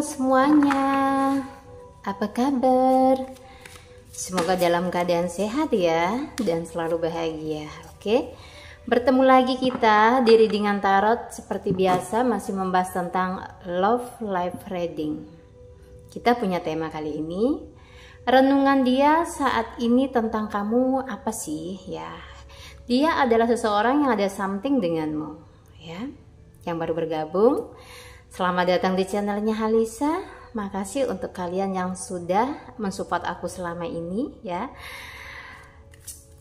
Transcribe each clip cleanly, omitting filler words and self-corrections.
semuanya, apa kabar? Semoga dalam keadaan sehat ya dan selalu bahagia. Oke, bertemu lagi kita di Readingan Tarot. Seperti biasa masih membahas tentang Love Life Reading. Kita punya tema kali ini, renungan dia saat ini tentang kamu apa sih ya? Dia adalah seseorang yang ada something denganmu ya. Yang baru bergabung, selamat datang di channelnya Halisa. Makasih untuk kalian yang sudah mensupport aku selama ini ya.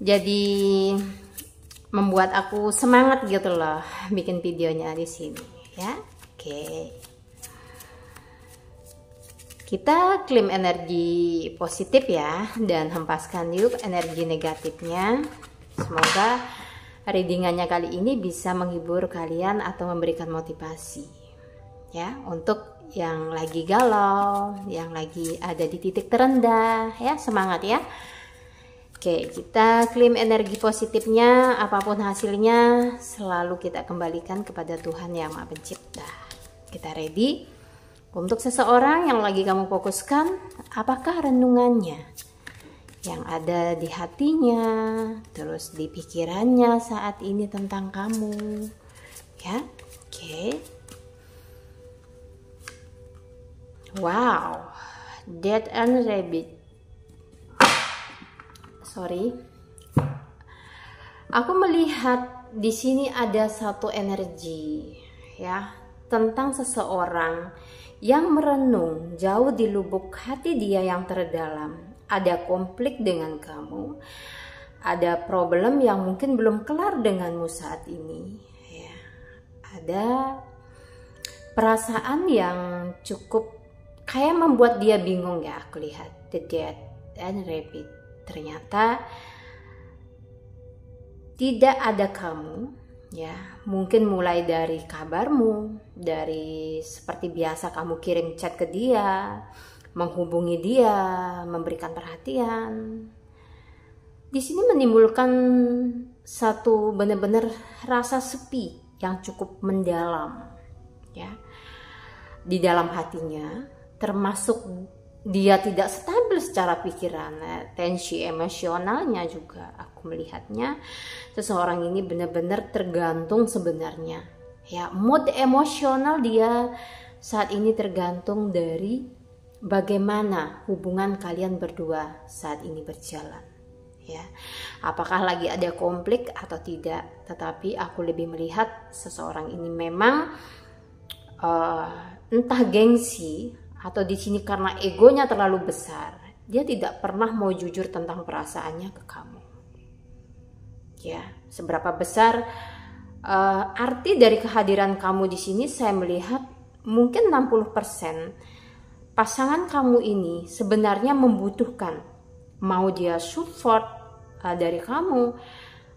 Jadi membuat aku semangat gitu loh bikin videonya di sini ya. Oke. Kita klaim energi positif ya dan hempaskan yuk energi negatifnya. Semoga readingannya kali ini bisa menghibur kalian atau memberikan motivasi ya, untuk yang lagi galau, yang lagi ada di titik terendah ya, semangat ya. Oke, kita klaim energi positifnya, apapun hasilnya selalu kita kembalikan kepada Tuhan Yang Maha Pencipta. Kita ready untuk seseorang yang lagi kamu fokuskan. Apakah renungannya yang ada di hatinya, terus di pikirannya saat ini tentang kamu ya? Oke. Wow, Death and Rabbit. Sorry, aku melihat di sini ada satu energi ya, tentang seseorang yang merenung jauh di lubuk hati dia yang terdalam. Ada konflik dengan kamu, ada problem yang mungkin belum kelar denganmu saat ini ya. Ada perasaan yang cukup kayak membuat dia bingung ya. Aku lihat the Death and Rabbit, ternyata tidak ada kamu ya. Mungkin mulai dari kabarmu, dari seperti biasa kamu kirim chat ke dia, menghubungi dia, memberikan perhatian. Di sini menimbulkan satu benar-benar rasa sepi yang cukup mendalam ya di dalam hatinya, termasuk dia tidak stabil secara pikiran, tensi emosionalnya juga. Aku melihatnya seseorang ini benar-benar tergantung sebenarnya ya, mood emosional dia saat ini tergantung dari bagaimana hubungan kalian berdua saat ini berjalan ya. Apakah lagi ada konflik atau tidak, tetapi aku lebih melihat seseorang ini memang entah gengsi atau di sini karena egonya terlalu besar, dia tidak pernah mau jujur tentang perasaannya ke kamu ya. Seberapa besar arti dari kehadiran kamu di sini, saya melihat mungkin 60% pasangan kamu ini sebenarnya membutuhkan, mau dia support dari kamu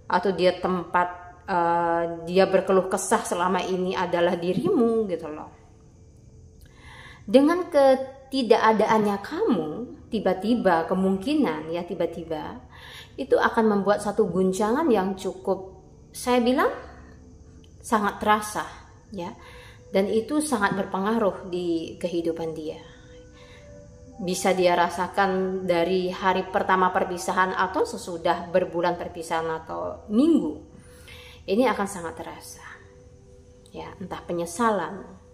atau dia tempat dia berkeluh kesah selama ini adalah dirimu gitu loh. Dengan ketidakadaannya kamu, tiba-tiba kemungkinan ya, tiba-tiba itu akan membuat satu guncangan yang cukup, saya bilang sangat terasa ya, dan itu sangat berpengaruh di kehidupan dia. Bisa dia rasakan dari hari pertama perpisahan atau sesudah berbulan perpisahan atau minggu. Ini akan sangat terasa ya, entah penyesalan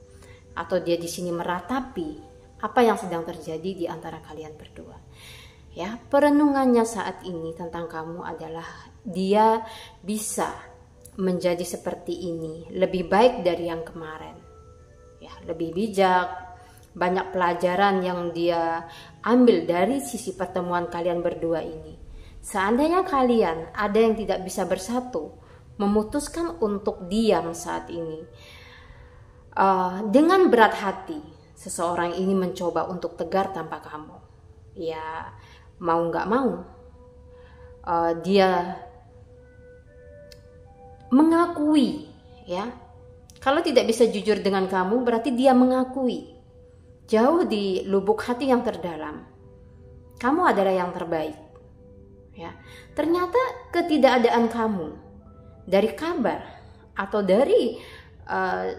atau dia di sini meratapi apa yang sedang terjadi di antara kalian berdua ya. Perenungannya saat ini tentang kamu adalah dia bisa menjadi seperti ini, lebih baik dari yang kemarin ya, lebih bijak. Banyak pelajaran yang dia ambil dari sisi pertemuan kalian berdua ini. Seandainya kalian ada yang tidak bisa bersatu, memutuskan untuk diam saat ini, dengan berat hati seseorang ini mencoba untuk tegar tanpa kamu ya, mau nggak mau dia mengakui ya. Kalau tidak bisa jujur dengan kamu, berarti dia mengakui jauh di lubuk hati yang terdalam, kamu adalah yang terbaik ya. Ternyata ketidakadaan kamu dari kabar atau dari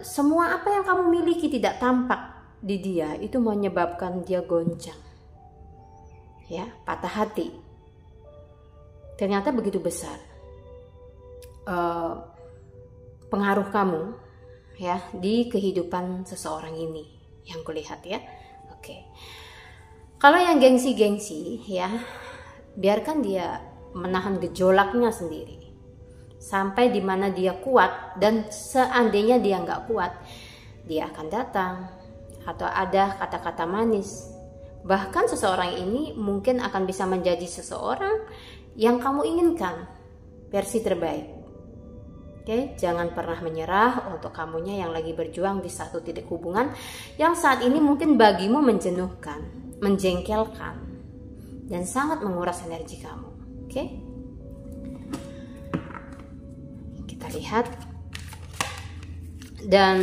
semua apa yang kamu miliki tidak tampak di dia itu menyebabkan dia goncang, ya, patah hati. Ternyata begitu besar pengaruh kamu, ya, di kehidupan seseorang ini yang kulihat, ya. Oke. Kalau yang gengsi-gengsi, ya, biarkan dia menahan gejolaknya sendiri sampai di mana dia kuat, dan seandainya dia nggak kuat, dia akan datang atau ada kata-kata manis. Bahkan seseorang ini mungkin akan bisa menjadi seseorang yang kamu inginkan, versi terbaik. Oke, jangan pernah menyerah untuk kamunya yang lagi berjuang di satu titik hubungan yang saat ini mungkin bagimu menjenuhkan, menjengkelkan, dan sangat menguras energi kamu. Oke, kita lihat. Dan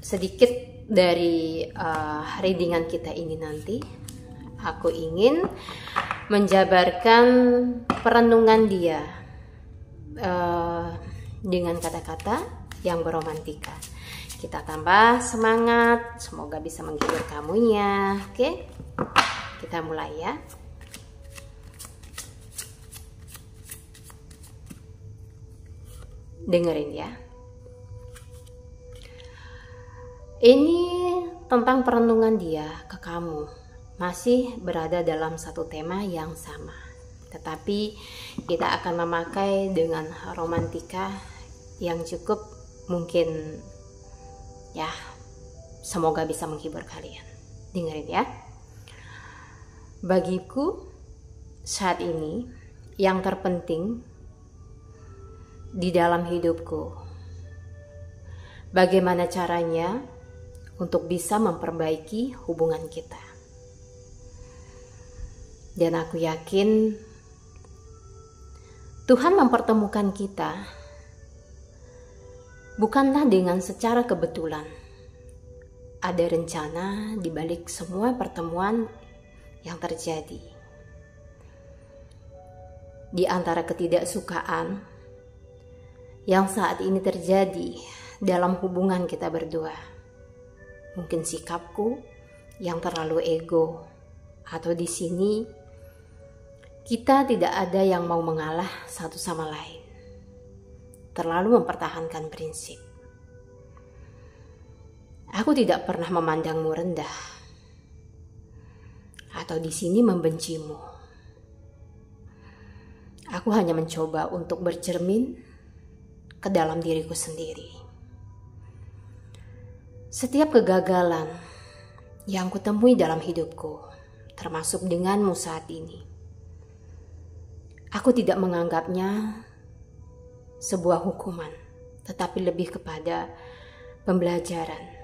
sedikit dari readingan kita ini nanti, aku ingin menjabarkan perenungan dia dengan kata-kata yang beromantika. Kita tambah semangat, semoga bisa menghibur kamunya. Oke, kita mulai, ya. Dengerin, ya. Ini tentang perenungan dia ke kamu. Masih berada dalam satu tema yang sama, tetapi kita akan memakai dengan romantika yang cukup mungkin, ya, semoga bisa menghibur kalian. Dengerin, ya. Bagiku saat ini yang terpenting di dalam hidupku, bagaimana caranya untuk bisa memperbaiki hubungan kita. Dan aku yakin Tuhan mempertemukan kita bukanlah dengan secara kebetulan. Ada rencana di balik semua pertemuan yang terjadi. Di antara ketidaksukaan yang saat ini terjadi dalam hubungan kita berdua, mungkin sikapku yang terlalu ego, atau di sini kita tidak ada yang mau mengalah satu sama lain, terlalu mempertahankan prinsip. Aku tidak pernah memandangmu rendah, atau di sini membencimu. Aku hanya mencoba untuk bercermin ke dalam diriku sendiri. Setiap kegagalan yang kutemui dalam hidupku, termasuk denganmu saat ini, aku tidak menganggapnya sebuah hukuman, tetapi lebih kepada pembelajaran.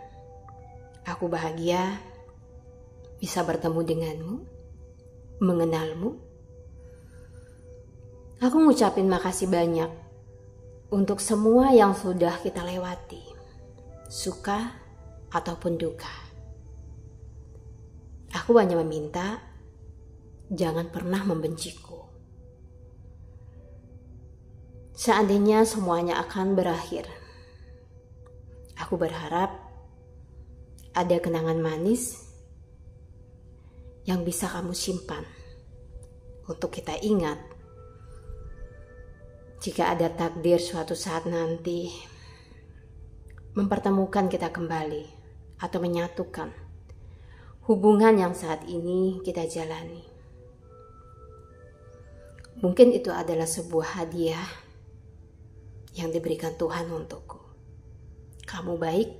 Aku bahagia bisa bertemu denganmu, mengenalmu. Aku ngucapin makasih banyak untuk semua yang sudah kita lewati, suka ataupun duka. Aku hanya meminta jangan pernah membenciku. Seandainya semuanya akan berakhir, aku berharap ada kenangan manis yang bisa kamu simpan untuk kita ingat jika ada takdir suatu saat nanti mempertemukan kita kembali atau menyatukan hubungan yang saat ini kita jalani. Mungkin itu adalah sebuah hadiah yang diberikan Tuhan untukku. Kamu baik,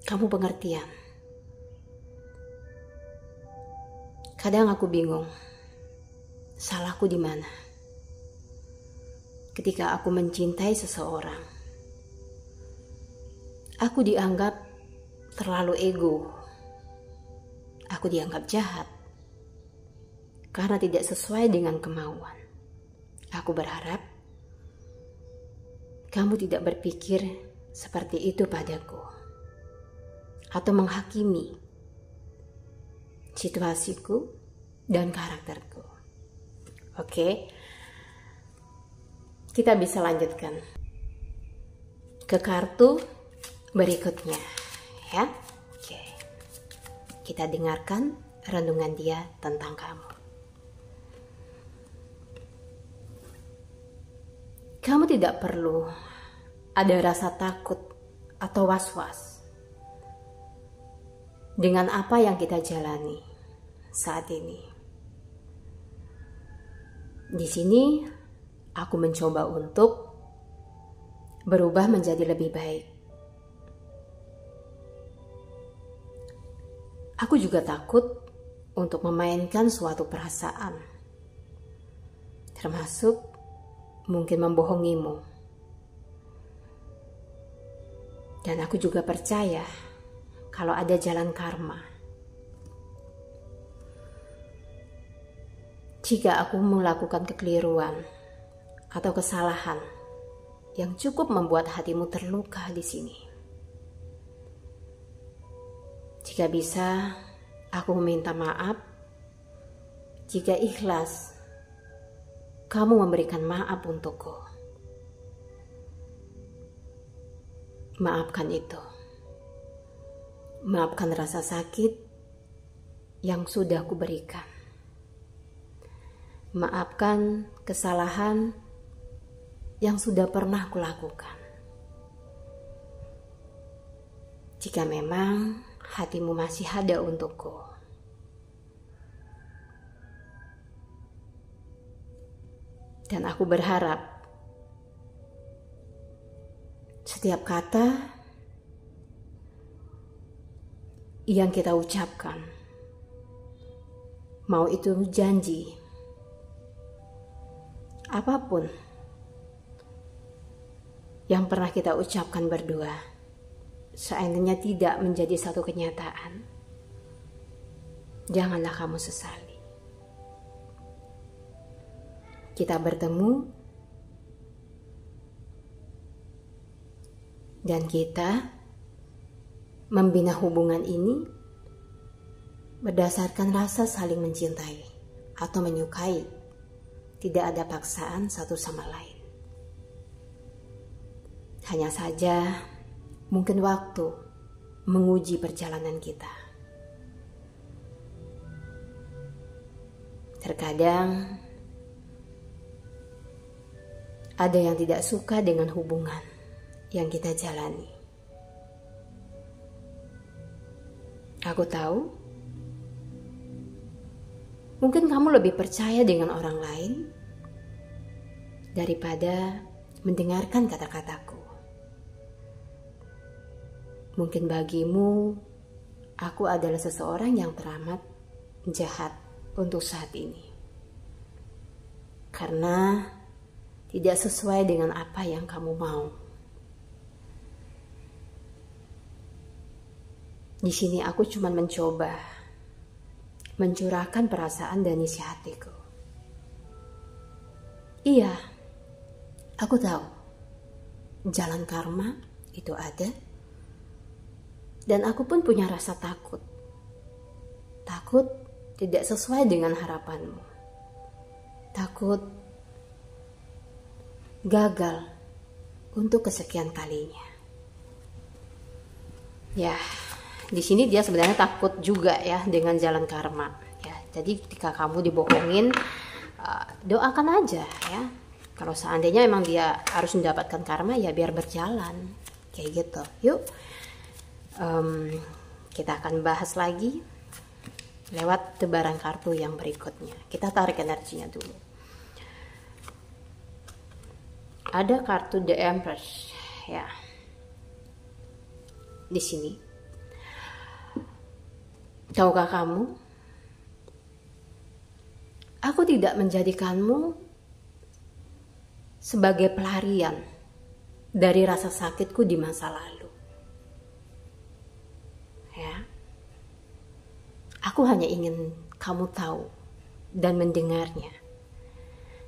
kamu pengertian. Kadang aku bingung, salahku di mana? Ketika aku mencintai seseorang, aku dianggap terlalu ego. Aku dianggap jahat karena tidak sesuai dengan kemauan. Aku berharap kamu tidak berpikir seperti itu padaku atau menghakimi situasiku dan karakterku. Oke, kita bisa lanjutkan ke kartu berikutnya, ya. kita dengarkan renungan dia tentang kamu. Kamu tidak perlu ada rasa takut atau was-was dengan apa yang kita jalani saat ini. Di sini aku mencoba untuk berubah menjadi lebih baik. Aku juga takut untuk memainkan suatu perasaan, termasuk mungkin membohongimu. Dan aku juga percaya kalau ada jalan karma. Jika aku melakukan kekeliruan atau kesalahan yang cukup membuat hatimu terluka di sini, jika bisa, aku meminta maaf. Jika ikhlas, kamu memberikan maaf untukku. Maafkan itu. Maafkan rasa sakit yang sudah kuberikan. Maafkan kesalahan yang sudah pernah kulakukan. Jika memang hatimu masih ada untukku, dan aku berharap setiap kata yang kita ucapkan, mau itu janji, apapun yang pernah kita ucapkan berdua, seandainya tidak menjadi satu kenyataan, janganlah kamu sesali. Kita bertemu dan kita membina hubungan ini berdasarkan rasa saling mencintai atau menyukai. Tidak ada paksaan satu sama lain. Hanya saja mungkin waktu menguji perjalanan kita. Terkadang ada yang tidak suka dengan hubungan yang kita jalani. Aku tahu, mungkin kamu lebih percaya dengan orang lain daripada mendengarkan kata-kataku. Mungkin bagimu, aku adalah seseorang yang teramat jahat untuk saat ini. Karena tidak sesuai dengan apa yang kamu mau. Di sini aku cuma mencoba mencurahkan perasaan dan isi hatiku. Iya, aku tahu jalan karma itu ada, dan aku pun punya rasa takut. Takut tidak sesuai dengan harapanmu. Takut gagal untuk kesekian kalinya. Ya, di sini dia sebenarnya takut juga ya dengan jalan karma. Ya, jadi ketika kamu dibohongin, doakan aja ya. Kalau seandainya memang dia harus mendapatkan karma, ya biar berjalan kayak gitu. Yuk, kita akan bahas lagi lewat tebaran kartu yang berikutnya. Kita tarik energinya dulu. Ada kartu The Empress ya. Di sini. Tahukah kamu? Aku tidak menjadikanmu sebagai pelarian dari rasa sakitku di masa lalu. Ya. Aku hanya ingin kamu tahu dan mendengarnya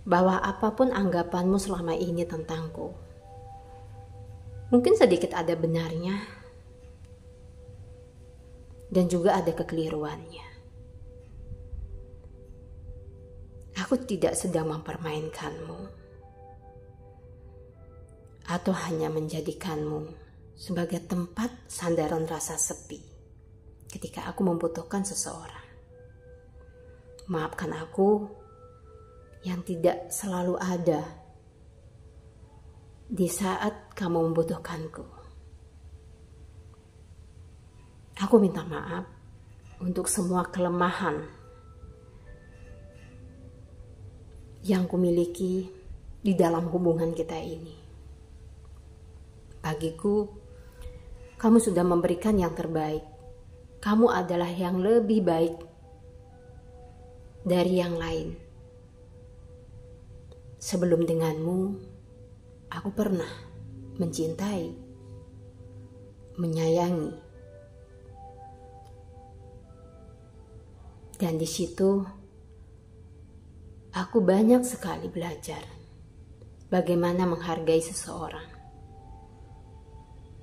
bahwa apapun anggapanmu selama ini tentangku, mungkin sedikit ada benarnya dan juga ada kekeliruannya. Aku tidak sedang mempermainkanmu atau hanya menjadikanmu sebagai tempat sandaran rasa sepi ketika aku membutuhkan seseorang. Maafkan aku yang tidak selalu ada di saat kamu membutuhkanku. Aku minta maaf untuk semua kelemahan yang kumiliki di dalam hubungan kita ini. Bagiku, kamu sudah memberikan yang terbaik. Kamu adalah yang lebih baik dari yang lain. Sebelum denganmu, aku pernah mencintai, menyayangi. Dan di situ, aku banyak sekali belajar bagaimana menghargai seseorang.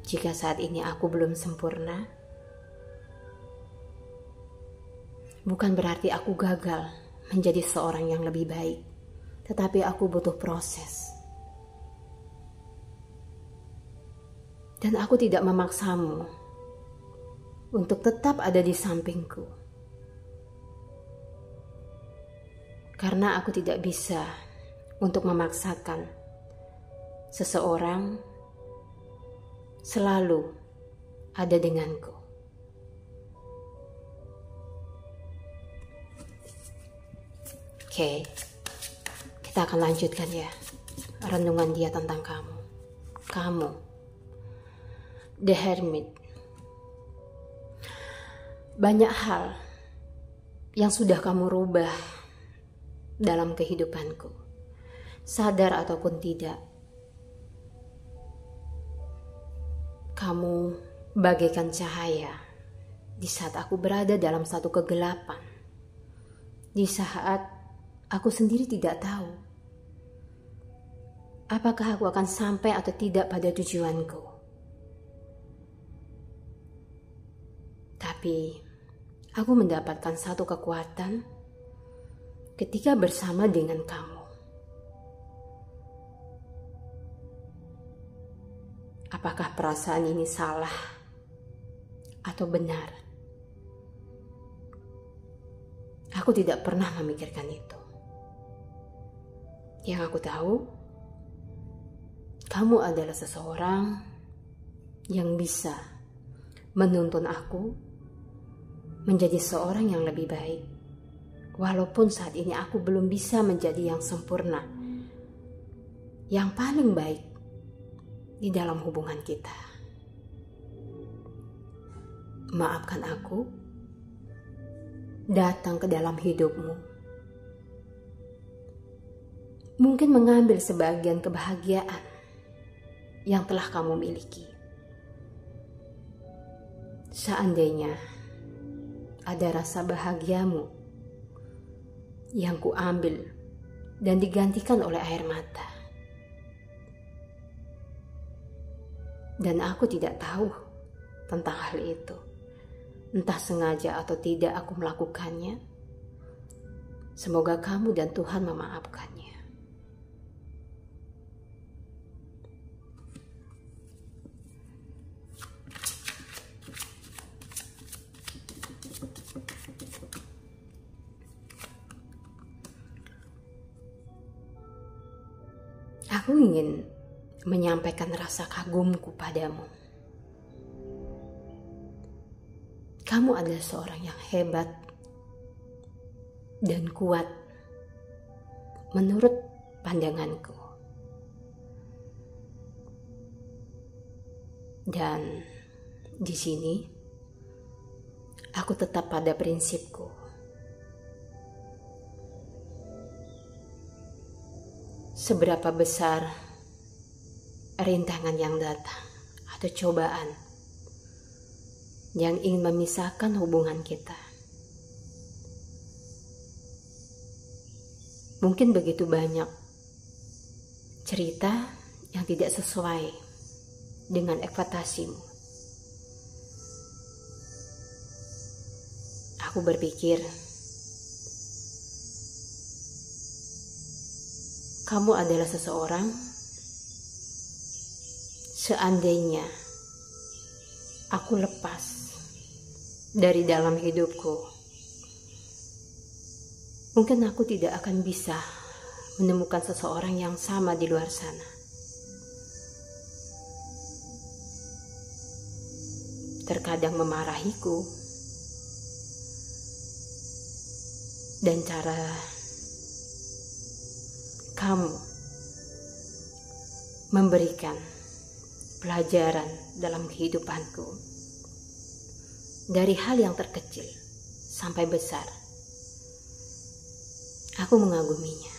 Jika saat ini aku belum sempurna, bukan berarti aku gagal menjadi seorang yang lebih baik, tetapi aku butuh proses. Dan aku tidak memaksamu untuk tetap ada di sampingku. Karena aku tidak bisa untuk memaksakan seseorang selalu ada denganku. Oke, kita akan lanjutkan ya renungan dia tentang kamu. Kamu, The Hermit. Banyak hal yang sudah kamu rubah dalam kehidupanku, sadar ataupun tidak. Kamu bagaikan cahaya di saat aku berada dalam satu kegelapan, di saat aku sendiri tidak tahu apakah aku akan sampai atau tidak pada tujuanku. Tapi aku mendapatkan satu kekuatan ketika bersama dengan kamu. Apakah perasaan ini salah atau benar? Aku tidak pernah memikirkan itu. Yang aku tahu, kamu adalah seseorang yang bisa menuntun aku menjadi seorang yang lebih baik. Walaupun saat ini aku belum bisa menjadi yang sempurna, yang paling baik di dalam hubungan kita. Maafkan aku datang ke dalam hidupmu, mungkin mengambil sebagian kebahagiaan yang telah kamu miliki. Seandainya ada rasa bahagiamu yang kuambil dan digantikan oleh air mata, dan aku tidak tahu tentang hal itu, entah sengaja atau tidak aku melakukannya. Semoga kamu dan Tuhan memaafkannya. Aku ingin menyampaikan rasa kagumku padamu. Kamu adalah seorang yang hebat dan kuat menurut pandanganku. Dan di sini aku tetap pada prinsipku. Seberapa besar rintangan yang datang atau cobaan yang ingin memisahkan hubungan kita, mungkin begitu banyak cerita yang tidak sesuai dengan ekspektasimu. Aku berpikir kamu adalah seseorang, seandainya aku lepas dari dalam hidupku. Mungkin aku tidak akan bisa menemukan seseorang yang sama di luar sana. Terkadang memarahiku, dan cara kamu memberikan pelajaran dalam kehidupanku dari hal yang terkecil sampai besar. Aku mengaguminya.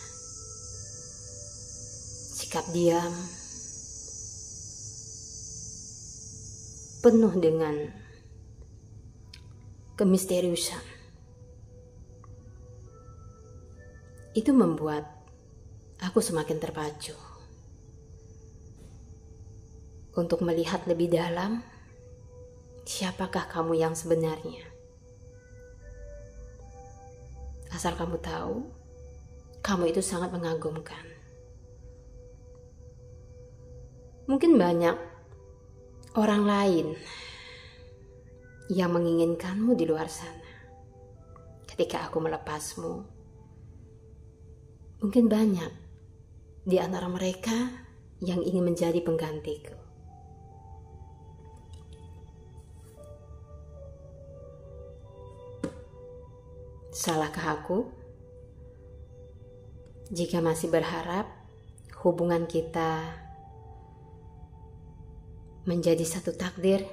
Sikap diam, penuh dengan kemisteriusan, itu membuat aku semakin terpacu untuk melihat lebih dalam siapakah kamu yang sebenarnya. Asal kamu tahu, kamu itu sangat mengagumkan. Mungkin banyak orang lain yang menginginkanmu di luar sana. Ketika aku melepasmu, mungkin banyak di antara mereka yang ingin menjadi penggantiku. Salahkah aku jika masih berharap hubungan kita menjadi satu takdir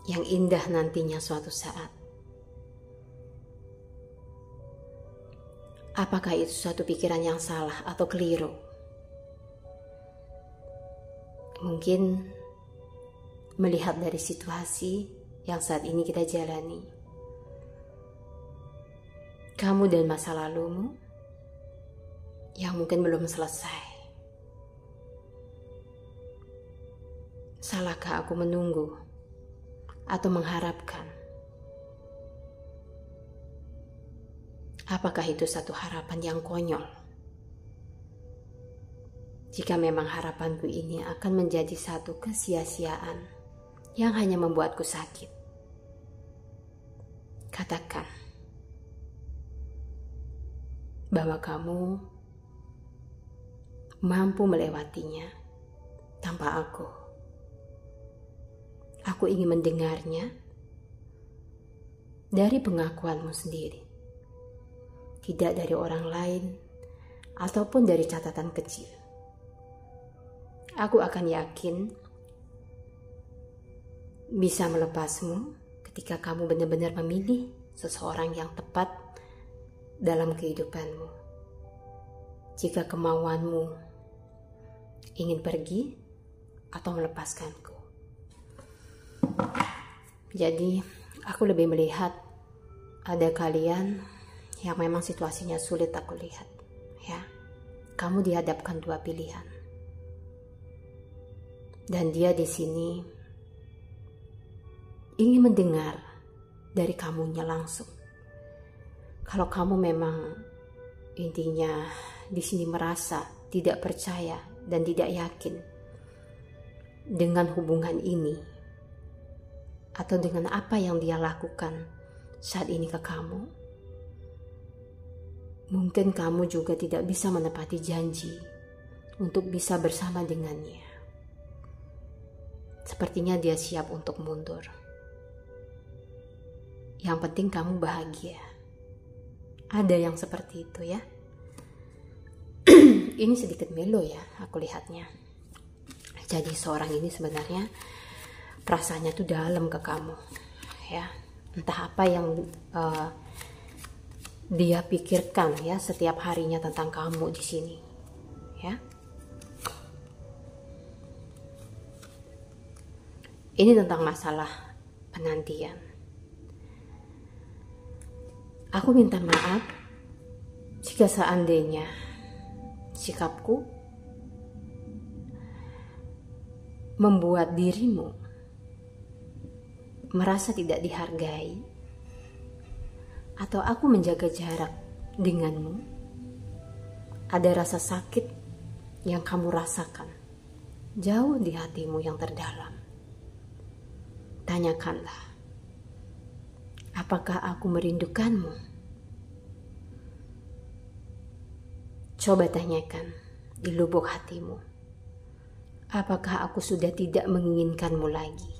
yang indah nantinya suatu saat? Apakah itu suatu pikiran yang salah atau keliru? Mungkin melihat dari situasi yang saat ini kita jalani, kamu dan masa lalumu yang mungkin belum selesai. Salahkah aku menunggu atau mengharapkan? Apakah itu satu harapan yang konyol? Jika memang harapanku ini akan menjadi satu kesia-siaan yang hanya membuatku sakit, katakan bahwa kamu mampu melewatinya tanpa aku. Aku ingin mendengarnya dari pengakuanmu sendiri, tidak dari orang lain ataupun dari catatan kecil. Aku akan yakin bisa melepasmu ketika kamu benar-benar memilih seseorang yang tepat dalam kehidupanmu. Jika kemauanmu ingin pergi atau melepaskanku. Jadi aku lebih melihat ada kalian yang memang situasinya sulit aku lihat, ya. Kamu dihadapkan dua pilihan. Dan dia di sini ingin mendengar dari kamunya langsung. Kalau kamu memang intinya di sini merasa tidak percaya dan tidak yakin dengan hubungan ini atau dengan apa yang dia lakukan saat ini ke kamu, mungkin kamu juga tidak bisa menepati janji untuk bisa bersama dengannya. Sepertinya dia siap untuk mundur. Yang penting kamu bahagia. Ada yang seperti itu, ya. Ini sedikit melo ya aku lihatnya. Jadi seorang ini sebenarnya perasaannya tuh dalam ke kamu, ya. Entah apa yang dia pikirkan ya setiap harinya tentang kamu di sini, ya. Ini tentang masalah penantian. Aku minta maaf jika seandainya sikapku membuat dirimu merasa tidak dihargai, atau aku menjaga jarak denganmu. Ada rasa sakit yang kamu rasakan jauh di hatimu yang terdalam. Tanyakanlah Apakah aku merindukanmu? Coba tanyakan di lubuk hatimu. Apakah aku sudah tidak menginginkanmu lagi?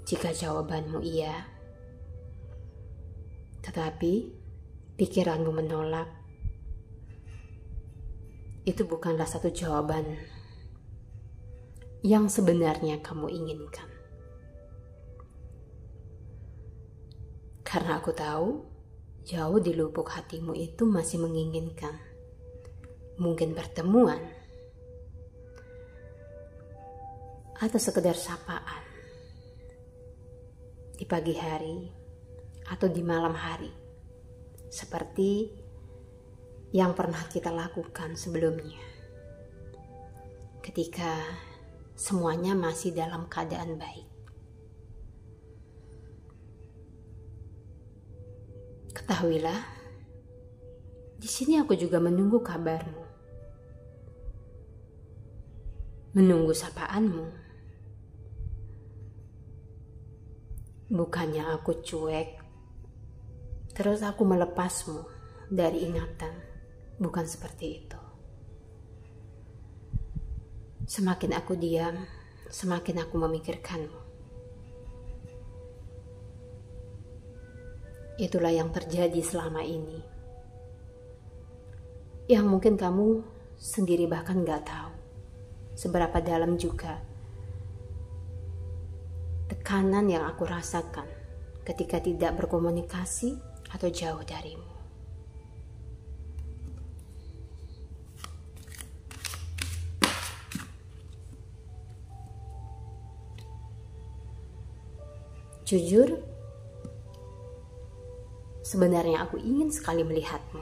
Jika jawabanmu iya, tetapi pikiranmu menolak, itu bukanlah satu jawaban yang sebenarnya kamu inginkan. Karena aku tahu, jauh di lubuk hatimu itu masih menginginkan mungkin pertemuan atau sekedar sapaan di pagi hari atau di malam hari, seperti yang pernah kita lakukan sebelumnya ketika semuanya masih dalam keadaan baik. Ketahuilah, di sini aku juga menunggu kabarmu, menunggu sapaanmu. Bukannya aku cuek, terus aku melepasmu dari ingatan. Bukan seperti itu. Semakin aku diam, semakin aku memikirkanmu. Itulah yang terjadi selama ini. Yang mungkin kamu sendiri bahkan gak tahu seberapa dalam juga tekanan yang aku rasakan ketika tidak berkomunikasi atau jauh darimu. Jujur, sebenarnya aku ingin sekali melihatmu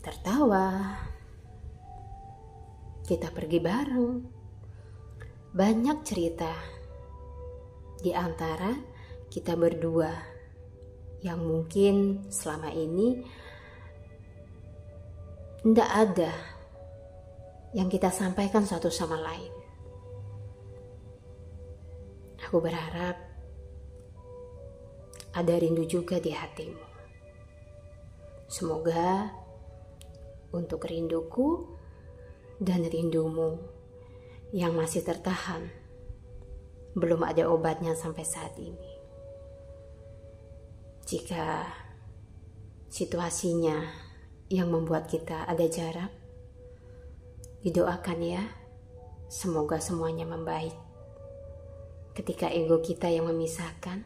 tertawa, kita pergi bareng. Banyak cerita di antara kita berdua yang mungkin selama ini tidak ada yang kita sampaikan satu sama lain. Aku berharap ada rindu juga di hatimu. Semoga untuk rinduku dan rindumu yang masih tertahan, belum ada obatnya sampai saat ini. Jika situasinya yang membuat kita ada jarak, didoakan ya, semoga semuanya membaik. Ketika ego kita yang memisahkan,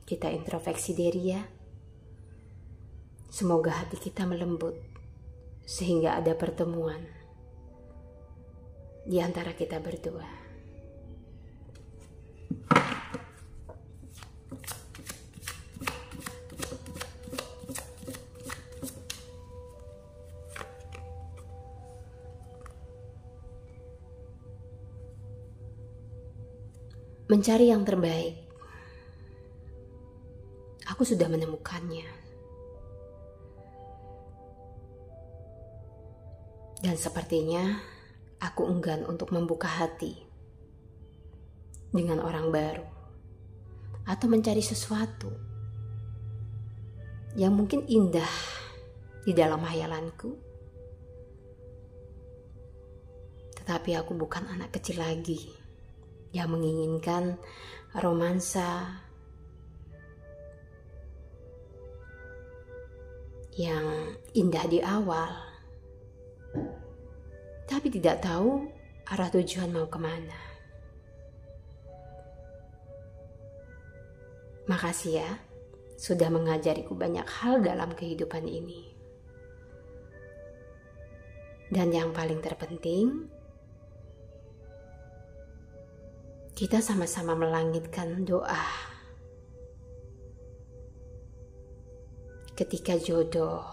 kita introspeksi diri ya. Semoga hati kita melembut sehingga ada pertemuan di antara kita berdua. Mencari yang terbaik. Aku sudah menemukannya. Dan sepertinya aku enggan untuk membuka hati dengan orang baru atau mencari sesuatu yang mungkin indah di dalam hayalanku. Tetapi aku bukan anak kecil lagi yang menginginkan romansa yang indah di awal, tapi tidak tahu arah tujuan mau kemana. Makasih ya, sudah mengajariku banyak hal dalam kehidupan ini. Dan yang paling terpenting, kita sama-sama melangitkan doa ketika jodoh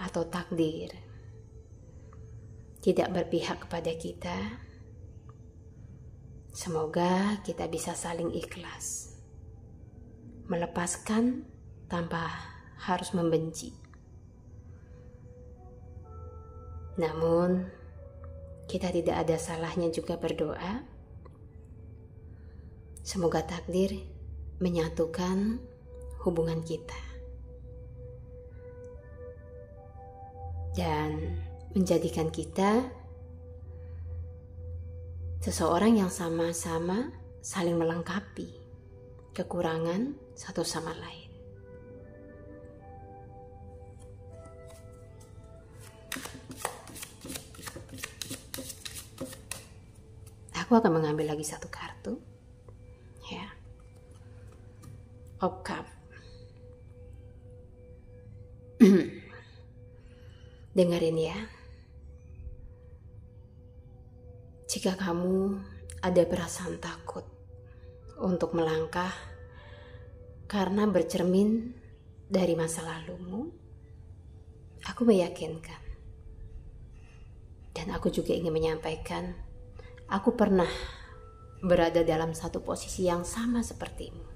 atau takdir tidak berpihak kepada kita. Semoga kita bisa saling ikhlas, melepaskan tanpa harus membenci. Namun, kita tidak ada salahnya juga berdoa Semoga takdir menyatukan hubungan kita dan menjadikan kita seseorang yang sama-sama saling melengkapi kekurangan satu sama lain. Aku akan mengambil lagi satu kartu, ya, of cup. Dengerin ya. Jika kamu ada perasaan takut untuk melangkah karena bercermin dari masa lalumu, aku meyakinkan dan aku juga ingin menyampaikan, aku pernah berada dalam satu posisi yang sama sepertimu.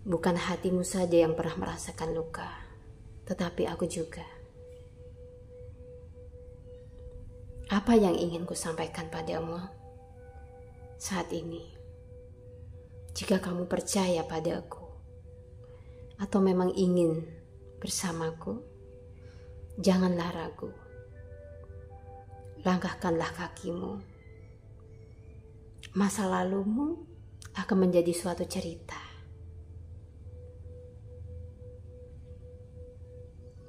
Bukan hatimu saja yang pernah merasakan luka, tetapi aku juga. Apa yang ingin ku sampaikan padamu saat ini? Jika kamu percaya padaku atau memang ingin bersamaku, janganlah ragu. Langkahkanlah kakimu. Masa lalumu akan menjadi suatu cerita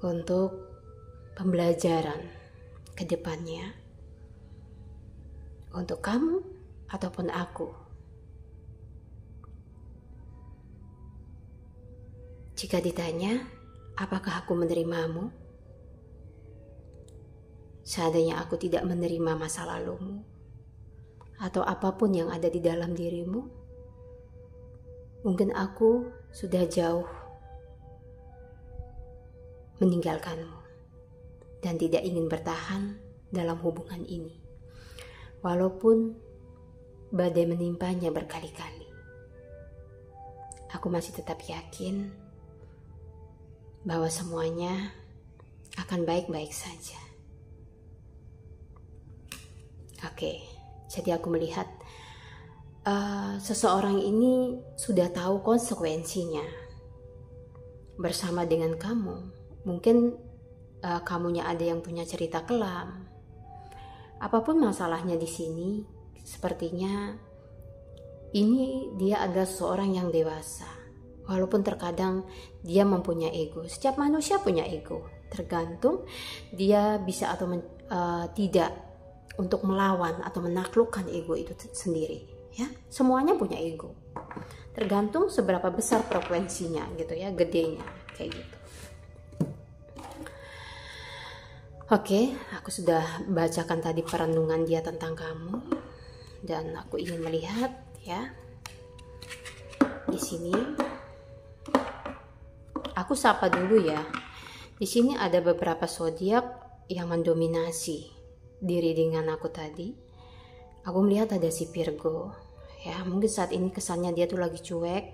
untuk pembelajaran ke depannya. Untuk kamu ataupun aku. Jika ditanya, apakah aku menerimamu? Seandainya aku tidak menerima masa lalumu, atau apapun yang ada di dalam dirimu, mungkin aku sudah jauh meninggalkanmu dan tidak ingin bertahan dalam hubungan ini. Walaupun badai menimpanya berkali-kali, aku masih tetap yakin bahwa semuanya akan baik-baik saja. Oke, jadi aku melihat seseorang ini sudah tahu konsekuensinya bersama dengan kamu. Mungkin kamunya ada yang punya cerita kelam. Apapun masalahnya di sini, sepertinya ini dia adalah seorang yang dewasa. Walaupun terkadang dia mempunyai ego. Setiap manusia punya ego. Tergantung dia bisa atau tidak untuk melawan atau menaklukkan ego itu sendiri. Ya, semuanya punya ego. Tergantung seberapa besar frekuensinya gitu ya, gedenya kayak gitu. Oke, aku sudah bacakan tadi perenungan dia tentang kamu dan aku ingin melihat ya. Di sini aku sapa dulu ya. Di sini ada beberapa zodiak yang mendominasi diri dengan aku tadi. Aku melihat ada si Virgo ya, mungkin saat ini kesannya dia tuh lagi cuek.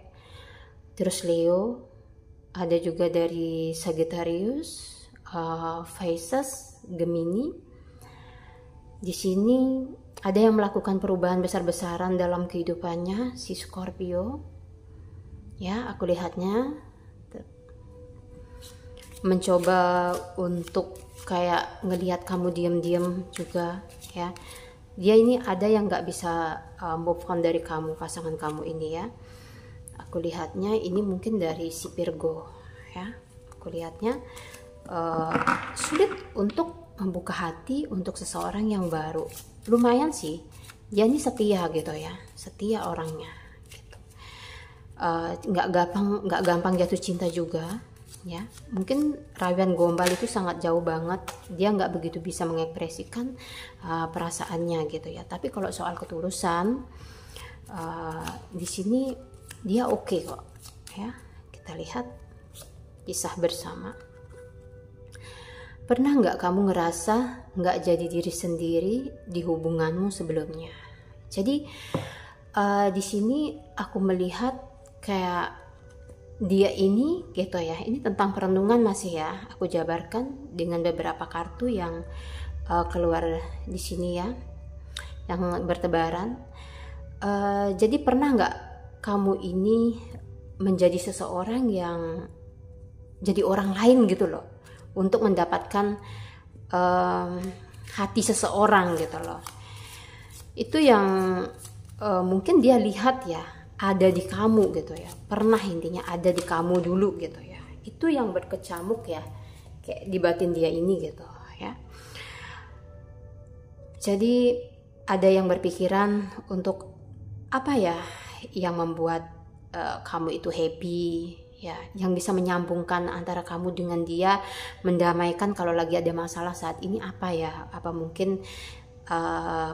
Terus Leo, ada juga dari Sagittarius, Pisces, Gemini. Di sini ada yang melakukan perubahan besar-besaran dalam kehidupannya, si Scorpio. Ya, aku lihatnya mencoba untuk kayak ngelihat kamu diam-diam juga ya. Dia ini ada yang nggak bisa move on dari kamu, pasangan kamu ini ya. Aku lihatnya ini mungkin dari si Virgo ya. Aku lihatnya sulit untuk membuka hati untuk seseorang yang baru. Lumayan sih, dia ini setia gitu ya, setia orangnya gitu. Nggak gampang jatuh cinta juga ya. Mungkin Rawian Gombal itu sangat jauh banget, dia nggak begitu bisa mengekspresikan perasaannya gitu ya. Tapi kalau soal ketulusan di sini dia oke kok ya. Kita lihat kisah bersama. Pernah nggak kamu ngerasa nggak jadi diri sendiri di hubunganmu sebelumnya? Jadi di sini aku melihat kayak dia ini gitu ya. Ini tentang perenungan masih ya. Aku jabarkan dengan beberapa kartu yang keluar di sini ya, yang bertebaran. Jadi pernah nggak kamu ini menjadi seseorang yang jadi orang lain gitu loh, untuk mendapatkan hati seseorang gitu loh. Itu yang mungkin dia lihat ya, ada di kamu gitu ya, pernah intinya ada di kamu dulu gitu ya. Itu yang berkecamuk ya, kayak di batin dia ini gitu ya. Jadi ada yang berpikiran untuk apa ya yang membuat kamu itu happy ya, yang bisa menyambungkan antara kamu dengan dia, mendamaikan kalau lagi ada masalah saat ini apa ya, apa mungkin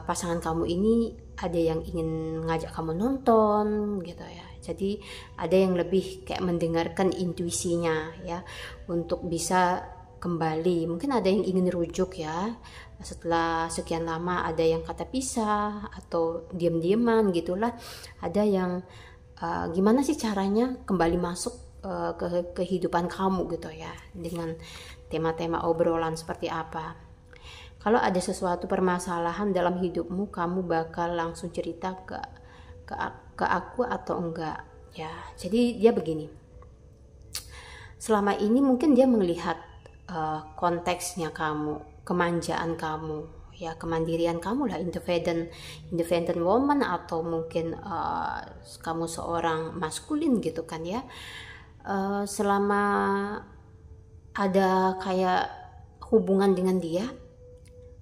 pasangan kamu ini ada yang ingin ngajak kamu nonton gitu ya. Jadi ada yang lebih kayak mendengarkan intuisinya ya, untuk bisa kembali. Mungkin ada yang ingin rujuk ya, setelah sekian lama ada yang kata pisah atau diam-diaman gitulah. Ada yang gimana sih caranya kembali masuk ke kehidupan kamu gitu ya, dengan tema-tema obrolan seperti apa. Kalau ada sesuatu permasalahan dalam hidupmu, kamu bakal langsung cerita ke aku atau enggak ya. Jadi dia begini, selama ini mungkin dia melihat konteksnya kamu, kemanjaan kamu ya, kemandirian kamu lah, independent woman, atau mungkin kamu seorang maskulin gitu kan ya. Selama ada kayak hubungan dengan dia,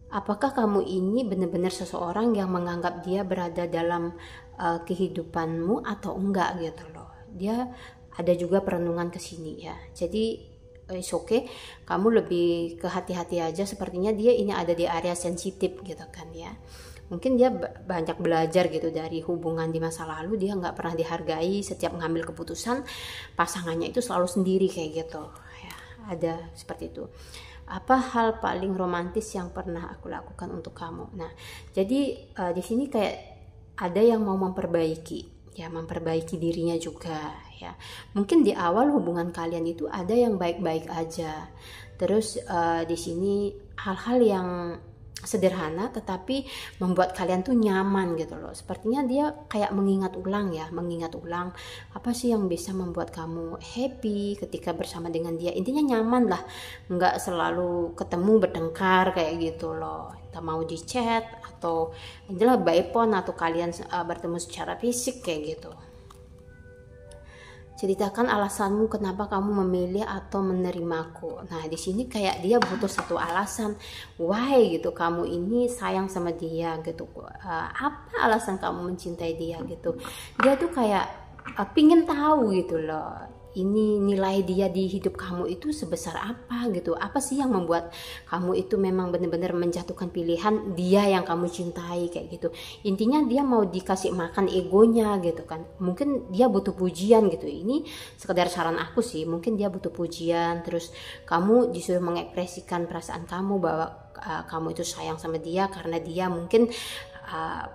apakah kamu ini benar-benar seseorang yang menganggap dia berada dalam kehidupanmu atau enggak gitu loh. Dia ada juga perenungan ke sini ya. Jadi it's okay, kamu lebih ke hati-hati aja, sepertinya dia ini ada di area sensitif gitu kan ya. Mungkin dia banyak belajar gitu dari hubungan di masa lalu, dia nggak pernah dihargai, setiap ngambil keputusan pasangannya itu selalu sendiri kayak gitu ya. Ada seperti itu. Apa hal paling romantis yang pernah aku lakukan untuk kamu? Nah, jadi di sini kayak ada yang mau memperbaiki ya, memperbaiki dirinya juga ya. Mungkin di awal hubungan kalian itu ada yang baik-baik aja. Terus di sini hal-hal yang sederhana tetapi membuat kalian tuh nyaman gitu loh. Sepertinya dia kayak mengingat ulang apa sih yang bisa membuat kamu happy ketika bersama dengan dia. Intinya nyaman lah, nggak selalu ketemu bertengkar kayak gitu loh. Kita mau di chat atau inilah by phone, atau kalian bertemu secara fisik kayak gitu. Ceritakan alasanmu kenapa kamu memilih atau menerimaku. Nah, di sini kayak dia butuh satu alasan, why gitu kamu ini sayang sama dia gitu. Apa alasan kamu mencintai dia gitu. Dia tuh kayak pingin tahu gitu loh. Ini nilai dia di hidup kamu itu sebesar apa gitu. Apa sih yang membuat kamu itu memang benar-benar menjatuhkan pilihan dia yang kamu cintai kayak gitu. Intinya dia mau dikasih makan egonya gitu kan. Mungkin dia butuh pujian gitu. Ini sekedar saran aku sih. Mungkin dia butuh pujian. Terus kamu disuruh mengekspresikan perasaan kamu bahwa kamu itu sayang sama dia karena dia mungkin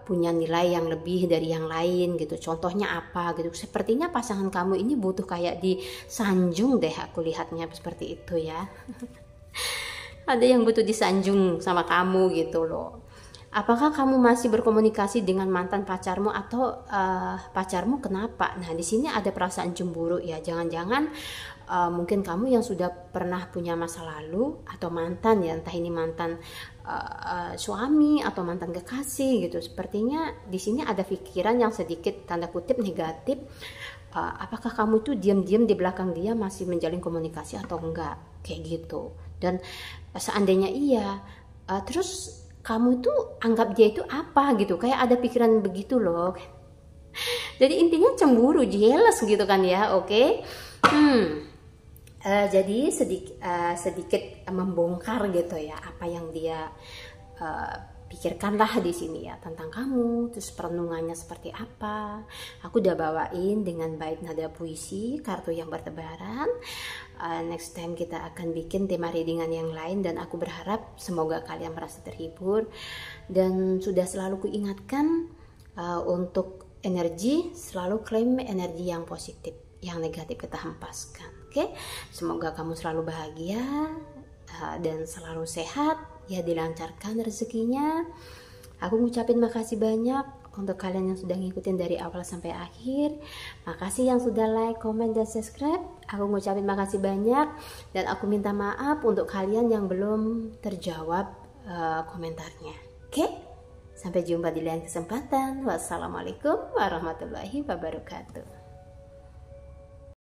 punya nilai yang lebih dari yang lain gitu. Contohnya apa gitu. Sepertinya pasangan kamu ini butuh kayak disanjung deh, aku lihatnya seperti itu ya. Ada yang butuh disanjung sama kamu gitu loh. Apakah kamu masih berkomunikasi dengan mantan pacarmu atau pacarmu kenapa? Nah, di sini ada perasaan cemburu ya. Jangan-jangan mungkin kamu yang sudah pernah punya masa lalu atau mantan ya, entah ini mantan suami atau mantan kekasih gitu. Sepertinya di sini ada pikiran yang sedikit tanda kutip negatif. Apakah kamu itu diam-diam di belakang dia masih menjalin komunikasi atau enggak kayak gitu. Dan seandainya iya, terus kamu tuh anggap dia itu apa gitu, kayak ada pikiran begitu loh. Jadi intinya cemburu, jealous gitu kan ya. Oke. Jadi sedikit membongkar gitu ya apa yang dia pikirkanlah di sini ya tentang kamu. Terus perenungannya seperti apa? Aku udah bawain dengan bait nada puisi, kartu yang bertebaran. Next time kita akan bikin tema readingan yang lain, dan aku berharap semoga kalian merasa terhibur. Dan sudah selalu kuingatkan untuk energi, selalu klaim energi yang positif, yang negatif kita hempaskan. Oke, semoga kamu selalu bahagia dan selalu sehat ya, dilancarkan rezekinya. Aku ngucapin makasih banyak untuk kalian yang sudah ngikutin dari awal sampai akhir. Makasih yang sudah like, comment, dan subscribe. Aku ngucapin makasih banyak. Dan aku minta maaf untuk kalian yang belum terjawab komentarnya. Oke? Sampai jumpa di lain kesempatan. Wassalamualaikum warahmatullahi wabarakatuh.